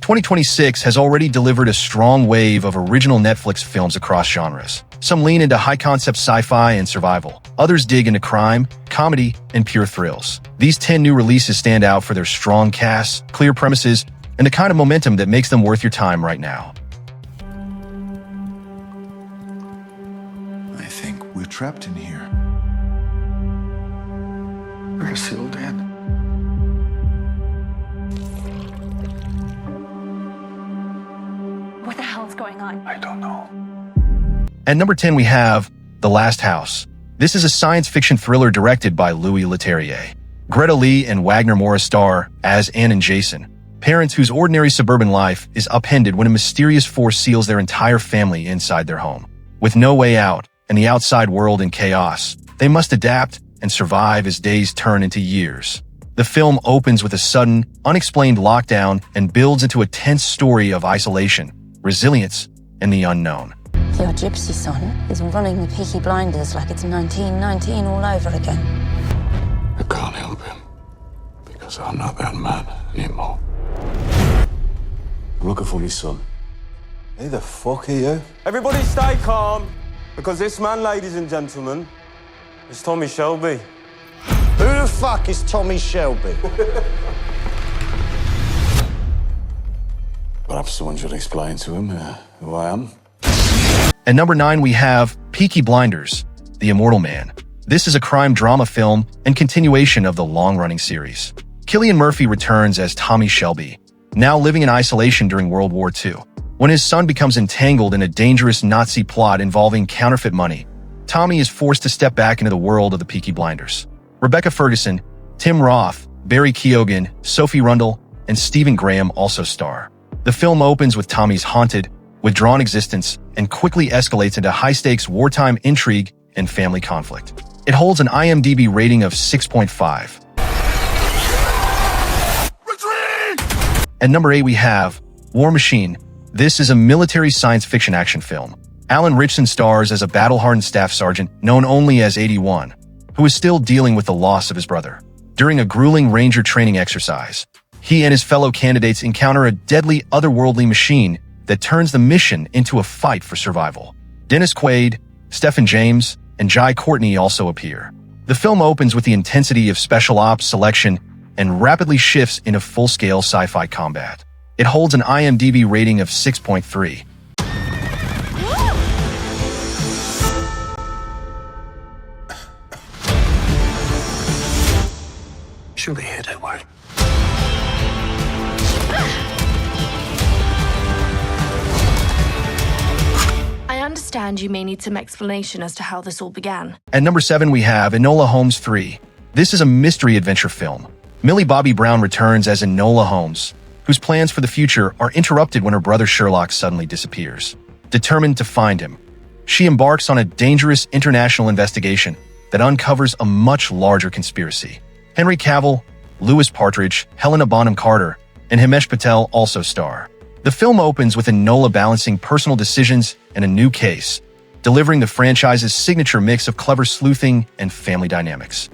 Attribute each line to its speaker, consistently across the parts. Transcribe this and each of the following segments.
Speaker 1: 2026 has already delivered a strong wave of original Netflix films across genres. Some lean into high-concept sci-fi and survival. Others dig into crime, comedy, and pure thrills. These 10 new releases stand out for their strong casts, clear premises, and the kind of momentum that makes them worth your time right now.
Speaker 2: I think we're trapped in here. We're sealed in.
Speaker 3: What the hell's going on?
Speaker 2: I don't know.
Speaker 1: At number 10, we have The Last House. This is a science fiction thriller directed by Louis Leterrier. Greta Lee and Wagner Morris star as Anne and Jason, parents whose ordinary suburban life is upended when a mysterious force seals their entire family inside their home. With no way out and the outside world in chaos, they must adapt and survive as days turn into years. The film opens with a sudden, unexplained lockdown and builds into a tense story of isolation, resilience, and the unknown.
Speaker 4: Your gypsy son is running the Peaky Blinders like it's 1919 all over again.
Speaker 2: I can't help him, because I'm not that man anymore.
Speaker 5: I'm looking for me son. Who the fuck are you?
Speaker 6: Everybody stay calm, because this man, ladies and gentlemen, is Tommy Shelby.
Speaker 5: Who the fuck is Tommy Shelby?
Speaker 2: Perhaps someone should explain to him who I am.
Speaker 1: At number 9, we have Peaky Blinders, The Immortal Man. This is a crime drama film and continuation of the long-running series. Cillian Murphy returns as Tommy Shelby, now living in isolation during World War II. When his son becomes entangled in a dangerous Nazi plot involving counterfeit money, Tommy is forced to step back into the world of the Peaky Blinders. Rebecca Ferguson, Tim Roth, Barry Keoghan, Sophie Rundle, and Stephen Graham also star. The film opens with Tommy's haunted, withdrawn existence and quickly escalates into high-stakes wartime intrigue and family conflict. It holds an IMDb rating of 6.5. At number 8, we have War Machine. This is a military science fiction action film. Alan Ritchson stars as a battle-hardened staff sergeant known only as 81, who is still dealing with the loss of his brother. During a grueling Ranger training exercise, he and his fellow candidates encounter a deadly otherworldly machine that turns the mission into a fight for survival. Dennis Quaid, Stephen James, and Jai Courtney also appear. The film opens with the intensity of special ops selection and rapidly shifts into full-scale sci-fi combat. It holds an IMDb rating of 6.3.
Speaker 2: She'll be here, don't worry.
Speaker 7: I understand you may need some explanation as to how this all began.
Speaker 1: At number 7, we have Enola Holmes 3. This is a mystery adventure film. Millie Bobby Brown returns as Enola Holmes, whose plans for the future are interrupted when her brother Sherlock suddenly disappears. Determined to find him, she embarks on a dangerous international investigation that uncovers a much larger conspiracy. Henry Cavill, Louis Partridge, Helena Bonham Carter, and Himesh Patel also star. The film opens with Enola balancing personal decisions and a new case, delivering the franchise's signature mix of clever sleuthing and family dynamics.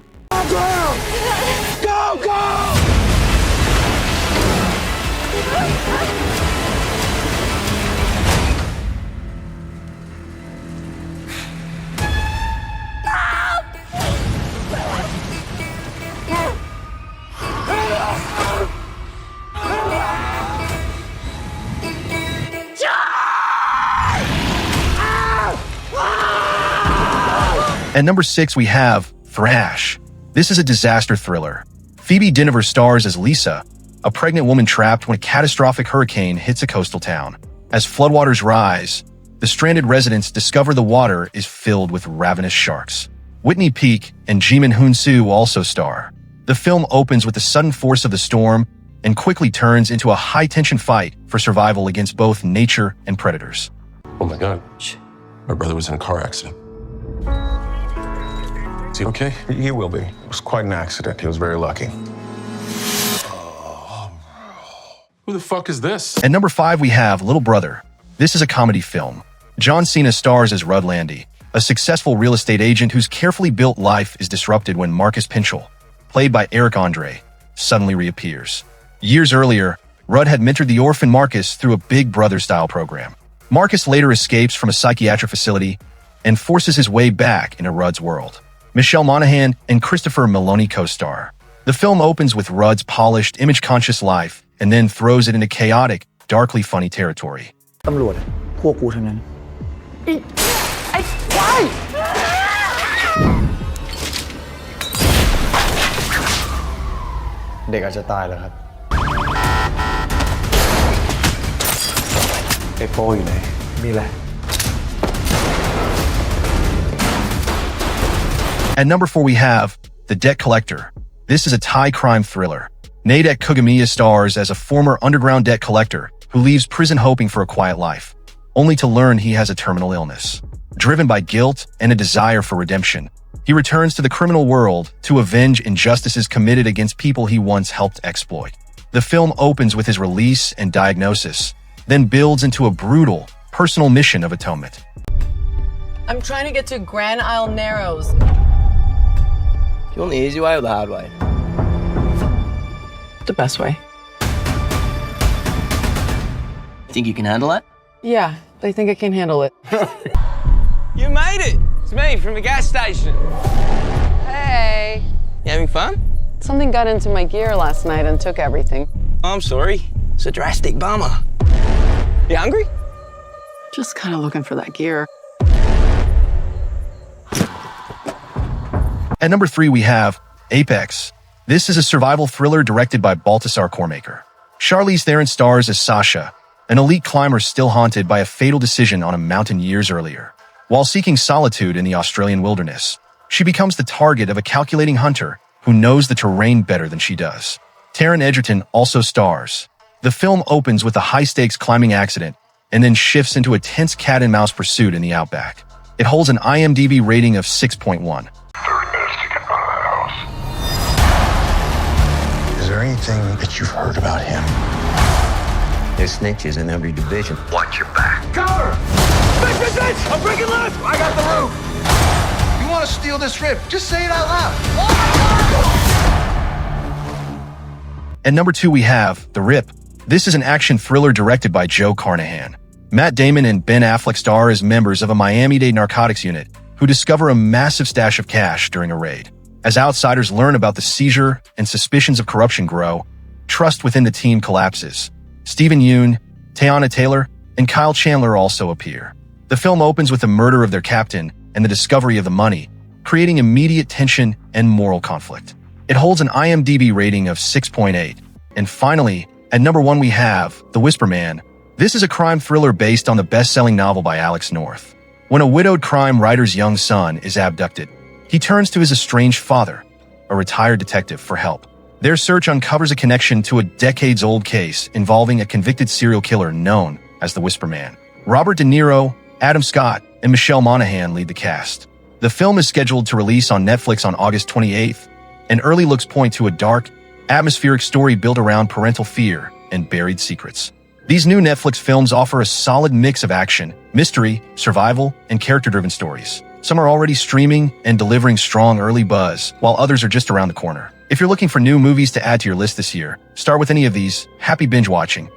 Speaker 1: At number 6, we have Thrash. This is a disaster thriller. Phoebe Dynevor stars as Lisa, a pregnant woman trapped when a catastrophic hurricane hits a coastal town. As floodwaters rise, the stranded residents discover the water is filled with ravenous sharks. Whitney Peak and Jimin Hoon-soo also star. The film opens with the sudden force of the storm and quickly turns into a high-tension fight for survival against both nature and predators.
Speaker 8: Oh my God. My brother was in a car accident. Is he okay?
Speaker 9: He will be. It was quite an accident. He was very lucky.
Speaker 8: Who the fuck is this?
Speaker 1: At number 5, we have Little Brother. This is a comedy film. John Cena stars as Rudd Landy, a successful real estate agent whose carefully built life is disrupted when Marcus Pinchel, played by Eric Andre, suddenly reappears. Years earlier, Rudd had mentored the orphan Marcus through a Big Brother-style program. Marcus later escapes from a psychiatric facility and forces his way back into Rudd's world. Michelle Monaghan and Christopher Meloni co-star. The film opens with Rudd's polished, image-conscious life and then throws it into chaotic, darkly funny territory.
Speaker 3: ตำรวจพวกกูทั้งนั้น เด็กอาจจะตายแล้วครับไอ้โป้อยู่ไหนมีอะไร
Speaker 1: At number 4 we have The Debt Collector. This is a Thai crime thriller. Nadek Kugamiya stars as a former underground debt collector who leaves prison hoping for a quiet life, only to learn he has a terminal illness. Driven by guilt and a desire for redemption, he returns to the criminal world to avenge injustices committed against people he once helped exploit. The film opens with his release and diagnosis, then builds into a brutal, personal mission of atonement.
Speaker 10: I'm trying to get to Grand Isle Narrows.
Speaker 11: You want the easy way or the hard way?
Speaker 10: The best way.
Speaker 11: Think you can handle it?
Speaker 10: Yeah, I think I can handle it.
Speaker 11: You made it! It's me from the gas station.
Speaker 10: Hey.
Speaker 11: You having fun?
Speaker 10: Something got into my gear last night and took everything.
Speaker 11: Oh, I'm sorry. It's a drastic bummer. You hungry?
Speaker 10: Just kind of looking for that gear.
Speaker 1: At number 3 we have Apex. This is a survival thriller directed by Baltasar Kormaker. Charlize Theron stars as Sasha, an elite climber still haunted by a fatal decision on a mountain years earlier. While seeking solitude in the Australian wilderness, she becomes the target of a calculating hunter who knows the terrain better than she does. Taron Egerton also stars. The film opens with a high-stakes climbing accident and then shifts into a tense cat-and-mouse pursuit in the outback. It holds an IMDb rating of 6.1.
Speaker 9: Is there anything that you've heard about him?
Speaker 11: There's snitches in every division.
Speaker 2: Watch your back.
Speaker 5: Cover! Bitch! I'm breaking loose! I got the roof!
Speaker 2: You want to steal this rip? Just say it out loud.
Speaker 1: At number 2 we have The Rip. This is an action thriller directed by Joe Carnahan. Matt Damon and Ben Affleck star as members of a Miami-Dade narcotics unit who discover a massive stash of cash during a raid. As outsiders learn about the seizure and suspicions of corruption grow, trust within the team collapses. Stephen Yeun, Teyana Taylor, and Kyle Chandler also appear. The film opens with the murder of their captain and the discovery of the money, creating immediate tension and moral conflict. It holds an IMDb rating of 6.8. And finally, at number 1 we have The Whisper Man. This is a crime thriller based on the best-selling novel by Alex North. When a widowed crime writer's young son is abducted, he turns to his estranged father, a retired detective, for help. Their search uncovers a connection to a decades-old case involving a convicted serial killer known as the Whisper Man. Robert De Niro, Adam Scott, and Michelle Monaghan lead the cast. The film is scheduled to release on Netflix on August 28th, and early looks point to a dark, atmospheric story built around parental fear and buried secrets. These new Netflix films offer a solid mix of action, mystery, survival, and character-driven stories. Some are already streaming and delivering strong early buzz, while others are just around the corner. If you're looking for new movies to add to your list this year, start with any of these. Happy binge watching.